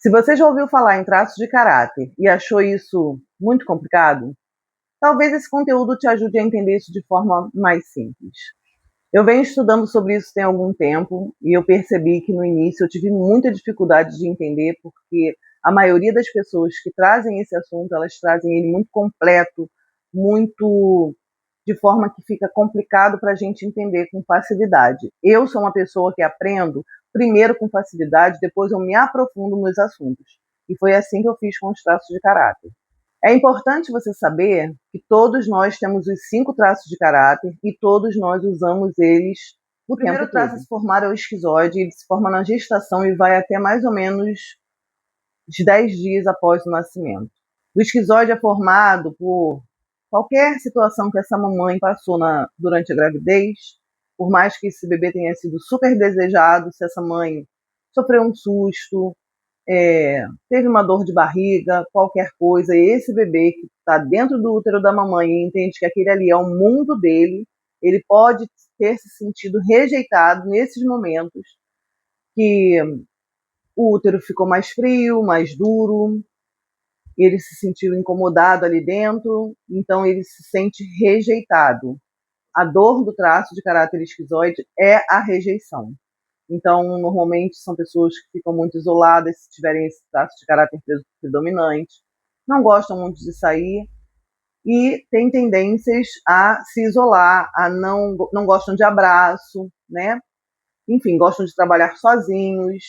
Se você já ouviu falar em traços de caráter e achou isso muito complicado, talvez esse conteúdo te ajude a entender isso de forma mais simples. Eu venho estudando sobre isso tem algum tempo e eu percebi que no início eu tive muita dificuldade de entender porque a maioria das pessoas que trazem esse assunto, elas trazem ele muito completo, muito de forma que fica complicado para a gente entender com facilidade. Eu sou uma pessoa que aprendo primeiro com facilidade, depois eu me aprofundo nos assuntos. E foi assim que eu fiz com os traços de caráter. É importante você saber que todos nós temos os 5 traços de caráter e todos nós usamos eles o primeiro traço a se formar é o esquizoide. Ele se forma na gestação e vai até mais ou menos de 10 dias após o nascimento. O esquizoide é formado por qualquer situação que essa mamãe passou durante a gravidez, por mais que esse bebê tenha sido super desejado, se essa mãe sofreu um susto, teve uma dor de barriga, qualquer coisa, e esse bebê que está dentro do útero da mamãe e entende que aquele ali é o mundo dele, ele pode ter se sentido rejeitado nesses momentos que o útero ficou mais frio, mais duro, ele se sentiu incomodado ali dentro, então ele se sente rejeitado. A dor do traço de caráter esquizoide é a rejeição. Então, normalmente são pessoas que ficam muito isoladas se tiverem esse traço de caráter predominante, não gostam muito de sair e têm tendências a se isolar, a não gostam de abraço, né? Enfim, gostam de trabalhar sozinhos.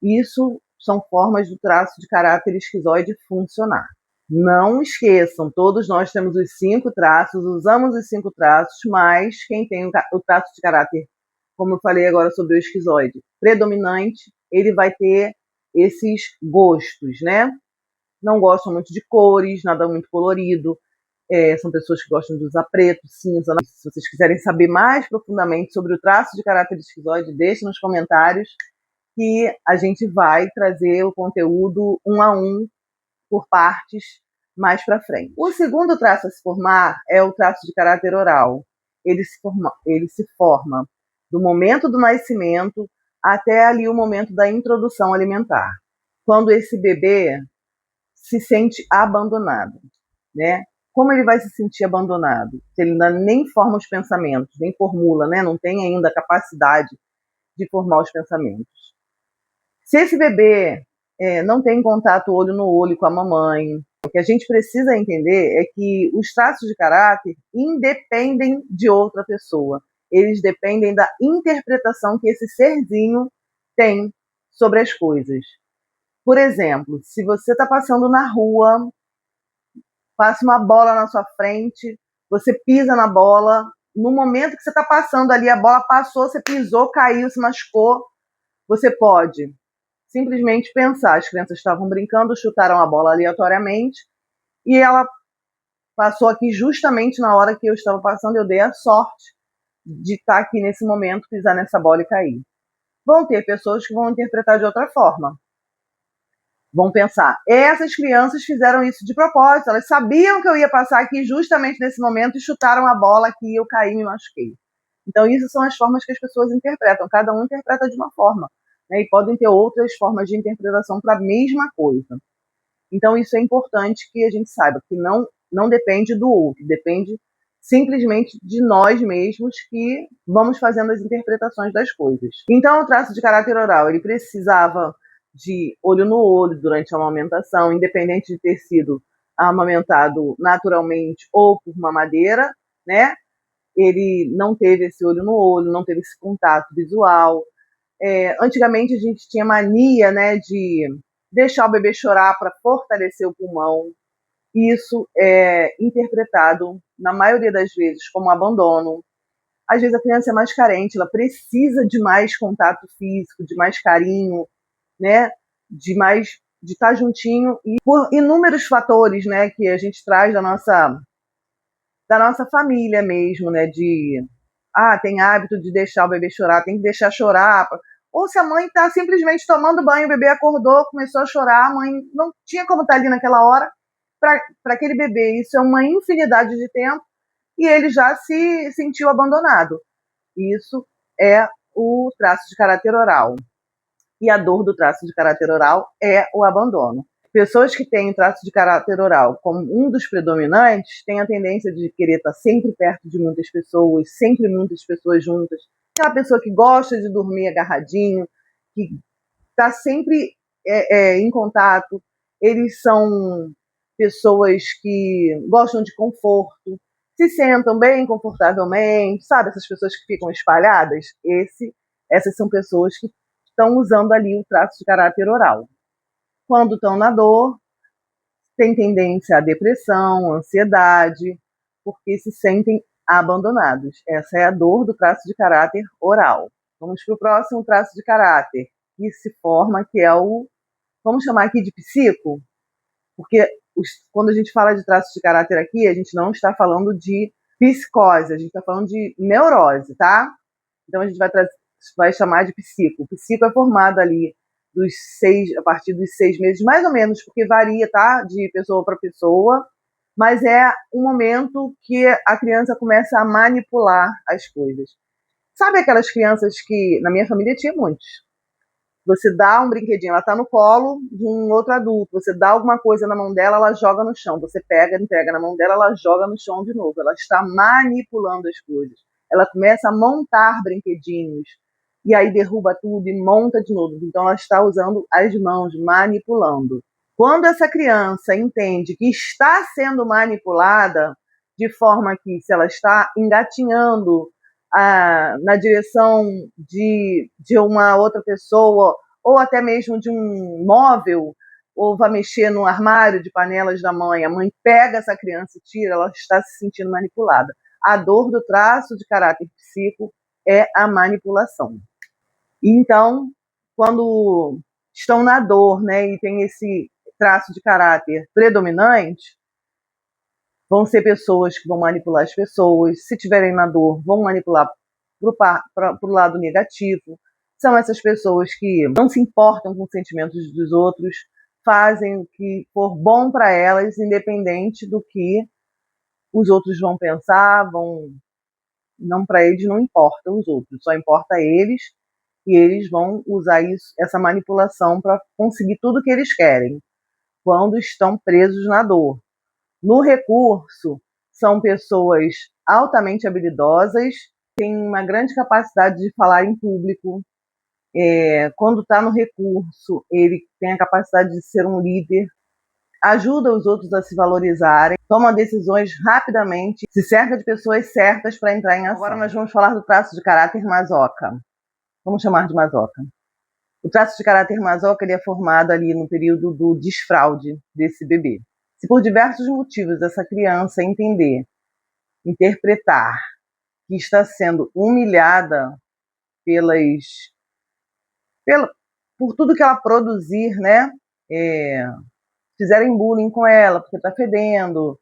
Isso são formas do traço de caráter esquizoide funcionar. Não esqueçam, todos nós temos os 5 traços, usamos os 5 traços, mas quem tem o traço de caráter, como eu falei agora sobre o esquizoide, predominante, ele vai ter esses gostos, né? Não gostam muito de cores, nada muito colorido, são pessoas que gostam de usar preto, cinza. Se vocês quiserem saber mais profundamente sobre o traço de caráter esquizoide, deixe nos comentários que a gente vai trazer o conteúdo um a um por partes mais para frente. O segundo traço a se formar é o traço de caráter oral. Ele se forma do momento do nascimento até ali o momento da introdução alimentar, quando esse bebê se sente abandonado, né? Como ele vai se sentir abandonado? Se ele ainda nem forma os pensamentos, nem formula, né? Não tem ainda a capacidade de formar os pensamentos. Se esse bebê não tem contato olho no olho com a mamãe, o que a gente precisa entender é que os traços de caráter independem de outra pessoa. Eles dependem da interpretação que esse serzinho tem sobre as coisas. Por exemplo, se você está passando na rua, passa uma bola na sua frente, você pisa na bola, no momento que você está passando ali, a bola passou, você pisou, caiu, se machucou, você pode simplesmente pensar, as crianças estavam brincando, chutaram a bola aleatoriamente e ela passou aqui justamente na hora que eu estava passando, eu dei a sorte de estar aqui nesse momento, pisar nessa bola e cair. Vão ter pessoas que vão interpretar de outra forma. Vão pensar, essas crianças fizeram isso de propósito, elas sabiam que eu ia passar aqui justamente nesse momento e chutaram a bola aqui e eu caí e me machuquei. Então, isso são as formas que as pessoas interpretam, cada um interpreta de uma forma, né? E podem ter outras formas de interpretação para a mesma coisa. Então, isso é importante que a gente saiba, que não depende do outro, depende simplesmente de nós mesmos que vamos fazendo as interpretações das coisas. Então, o traço de caráter oral, ele precisava de olho no olho durante a amamentação, independente de ter sido amamentado naturalmente ou por mamadeira, né? Ele não teve esse olho no olho, não teve esse contato visual. Antigamente a gente tinha mania, né, de deixar o bebê chorar para fortalecer o pulmão. Isso é interpretado, na maioria das vezes, como abandono. Às vezes a criança é mais carente, ela precisa de mais contato físico, de mais carinho, né, de estar juntinho, e por inúmeros fatores, né, que a gente traz da nossa família mesmo, né, tem hábito de deixar o bebê chorar, tem que deixar chorar. Ou se a mãe está simplesmente tomando banho, o bebê acordou, começou a chorar, a mãe não tinha como estar ali naquela hora para aquele bebê. Isso é uma infinidade de tempo e ele já se sentiu abandonado. Isso é o traço de caráter oral. E a dor do traço de caráter oral é o abandono. Pessoas que têm traço de caráter oral como um dos predominantes têm a tendência de querer estar sempre perto de muitas pessoas, sempre muitas pessoas juntas. Aquela pessoa que gosta de dormir agarradinho, que está sempre em contato. Eles são pessoas que gostam de conforto, se sentam bem confortavelmente, sabe? Essas pessoas que ficam espalhadas, essas são pessoas que estão usando ali o traço de caráter oral. Quando estão na dor, tem tendência à depressão, ansiedade, porque se sentem abandonados. Essa é a dor do traço de caráter oral. Vamos para o próximo traço de caráter, que se forma, que é o, vamos chamar aqui de psico, porque quando a gente fala de traço de caráter aqui, a gente não está falando de psicose, a gente está falando de neurose, tá? Então a gente vai chamar de psico. O psico é formado ali a partir dos 6 meses, mais ou menos, porque varia, tá? De pessoa para pessoa, mas é um momento que a criança começa a manipular as coisas. Sabe aquelas crianças que, na minha família tinha muitos, você dá um brinquedinho, ela está no colo de um outro adulto, você dá alguma coisa na mão dela, ela joga no chão, você pega, entrega na mão dela, ela joga no chão de novo, ela está manipulando as coisas. Ela começa a montar brinquedinhos, e aí derruba tudo e monta de novo. Então ela está usando as mãos, manipulando. Quando essa criança entende que está sendo manipulada, de forma que se ela está engatinhando na direção de uma outra pessoa, ou até mesmo de um móvel, ou vai mexer no armário de panelas da mãe, a mãe pega essa criança e tira, ela está se sentindo manipulada. A dor do traço de caráter psíquico é a manipulação. Então, quando estão na dor, né, e tem esse traço de caráter predominante, vão ser pessoas que vão manipular as pessoas, se tiverem na dor, vão manipular para o lado negativo. São essas pessoas que não se importam com os sentimentos dos outros, fazem o que for bom para elas, independente do que os outros vão pensar, não, para eles não importa os outros, só importa eles, e eles vão usar essa manipulação para conseguir tudo o que eles querem, quando estão presos na dor. No recurso, são pessoas altamente habilidosas, têm uma grande capacidade de falar em público. Quando está no recurso, ele tem a capacidade de ser um líder, ajuda os outros a se valorizarem, toma decisões rapidamente, se cerca de pessoas certas para entrar em ação. Agora nós vamos falar do traço de caráter masoca. Vamos chamar de masoca. O traço de caráter masoca ele é formado ali no período do desfraude desse bebê. Se por diversos motivos essa criança interpretar que está sendo humilhada por tudo que ela produzir, né? Fizerem bullying com ela porque está fedendo,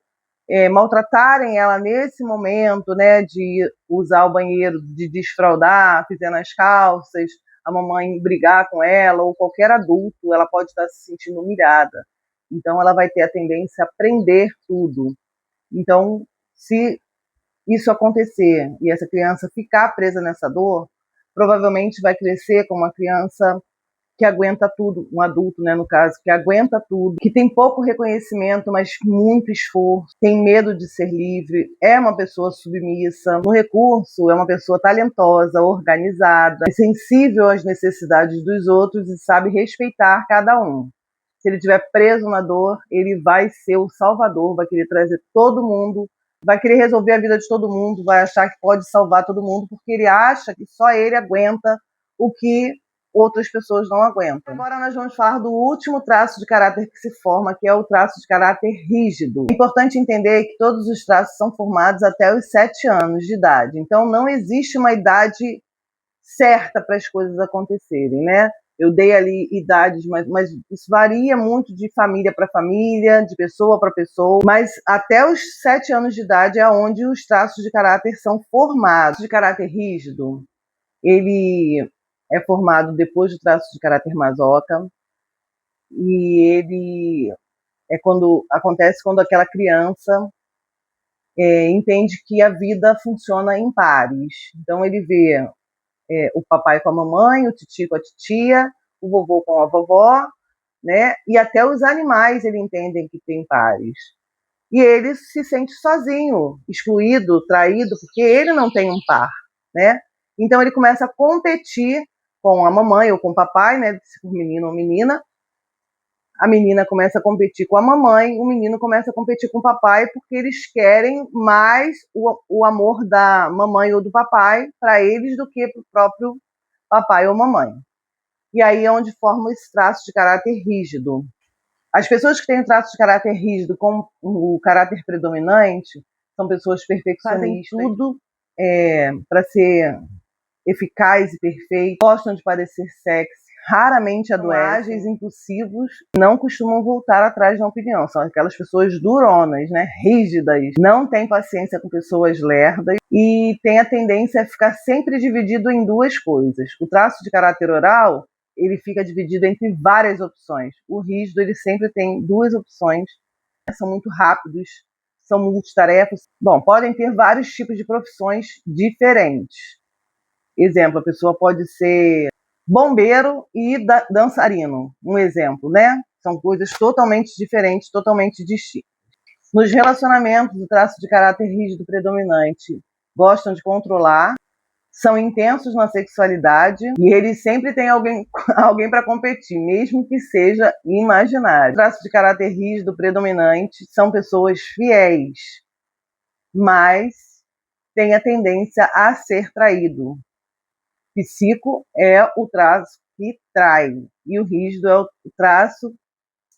maltratarem ela nesse momento, né? De usar o banheiro, de desfraudar, fazendo as calças, a mamãe brigar com ela, ou qualquer adulto, ela pode estar se sentindo humilhada. Então, ela vai ter a tendência a aprender tudo. Então, se isso acontecer e essa criança ficar presa nessa dor, provavelmente vai crescer como uma criança que aguenta tudo, um adulto, né, no caso, que aguenta tudo, que tem pouco reconhecimento, mas muito esforço, tem medo de ser livre, é uma pessoa submissa. No recurso, é uma pessoa talentosa, organizada, sensível às necessidades dos outros e sabe respeitar cada um. Se ele estiver preso na dor, ele vai ser o salvador, vai querer trazer todo mundo, vai querer resolver a vida de todo mundo, vai achar que pode salvar todo mundo, porque ele acha que só ele aguenta o que outras pessoas não aguentam. Agora nós vamos falar do último traço de caráter que se forma, que é o traço de caráter rígido. É importante entender que todos os traços são formados até os 7 anos de idade, então não existe uma idade certa para as coisas acontecerem, né? Eu dei ali idades, mas isso varia muito de família para família, de pessoa para pessoa, mas até os 7 anos de idade é onde os traços de caráter são formados. O de caráter rígido, ele é formado depois do traço de caráter masoca, e ele acontece quando aquela criança entende que a vida funciona em pares. Então ele vê o papai com a mamãe, o titio com a titia, o vovô com a vovó, né? E até os animais ele entendem que tem pares. E ele se sente sozinho, excluído, traído, porque ele não tem um par, né? Então ele começa a competir com a mamãe ou com o papai, né? Se for menino ou menina. A menina começa a competir com a mamãe, o menino começa a competir com o papai, porque eles querem mais o amor da mamãe ou do papai para eles do que para o próprio papai ou mamãe. E aí é onde forma esse traço de caráter rígido. As pessoas que têm traços de caráter rígido com o caráter predominante são pessoas perfeccionistas, fazem tudo para ser eficaz e perfeito, gostam de parecer sexy, raramente adoecem, impulsivos, não costumam voltar atrás na opinião, são aquelas pessoas duronas, né, rígidas, não têm paciência com pessoas lerdas e têm a tendência a ficar sempre dividido em duas coisas. O traço de caráter oral, ele fica dividido entre várias opções. O rígido, ele sempre tem duas opções, são muito rápidos, são multitarefas. Bom, podem ter vários tipos de profissões diferentes. Exemplo, a pessoa pode ser bombeiro e dançarino, um exemplo, né? São coisas totalmente diferentes, totalmente distintas. Nos relacionamentos, o traço de caráter rígido predominante gostam de controlar, são intensos na sexualidade e eles sempre têm alguém para competir, mesmo que seja imaginário. O traço de caráter rígido predominante são pessoas fiéis, mas têm a tendência a ser traído. Psico é o traço que trai e o rígido é o traço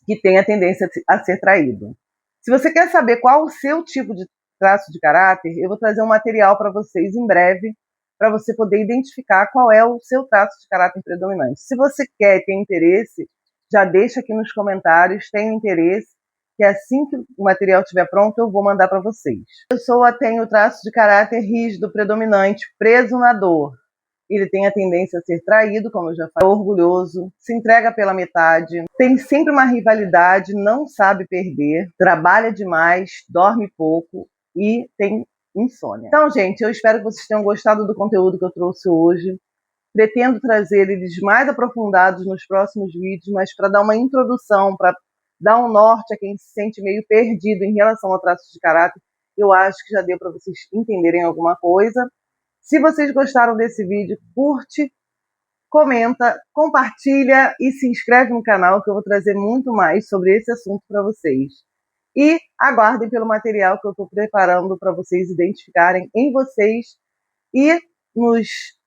que tem a tendência a ser traído. Se você quer saber qual o seu tipo de traço de caráter, eu vou trazer um material para vocês em breve, para você poder identificar qual é o seu traço de caráter predominante. Se você quer, tem interesse, já deixa aqui nos comentários, tem interesse, que assim que o material estiver pronto, eu vou mandar para vocês. A pessoa tem o traço de caráter rígido predominante, preso na dor. Ele tem a tendência a ser traído, como eu já falei, orgulhoso, se entrega pela metade, tem sempre uma rivalidade, não sabe perder, trabalha demais, dorme pouco e tem insônia. Então, gente, eu espero que vocês tenham gostado do conteúdo que eu trouxe hoje. Pretendo trazer eles mais aprofundados nos próximos vídeos, mas para dar uma introdução, para dar um norte a quem se sente meio perdido em relação ao traço de caráter, eu acho que já deu para vocês entenderem alguma coisa. Se vocês gostaram desse vídeo, curte, comenta, compartilha e se inscreve no canal que eu vou trazer muito mais sobre esse assunto para vocês. E aguardem pelo material que eu estou preparando para vocês identificarem em vocês e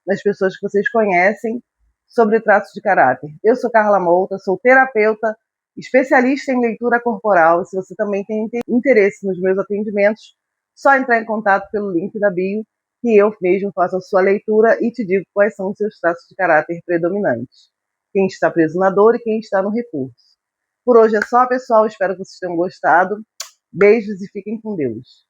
nas pessoas que vocês conhecem sobre traços de caráter. Eu sou Carla Mouta, sou terapeuta, especialista em leitura corporal. Se você também tem interesse nos meus atendimentos, só entrar em contato pelo link da bio, que eu mesmo faço a sua leitura e te digo quais são os seus traços de caráter predominantes. Quem está preso na dor e quem está no recurso. Por hoje é só, pessoal. Espero que vocês tenham gostado. Beijos e fiquem com Deus.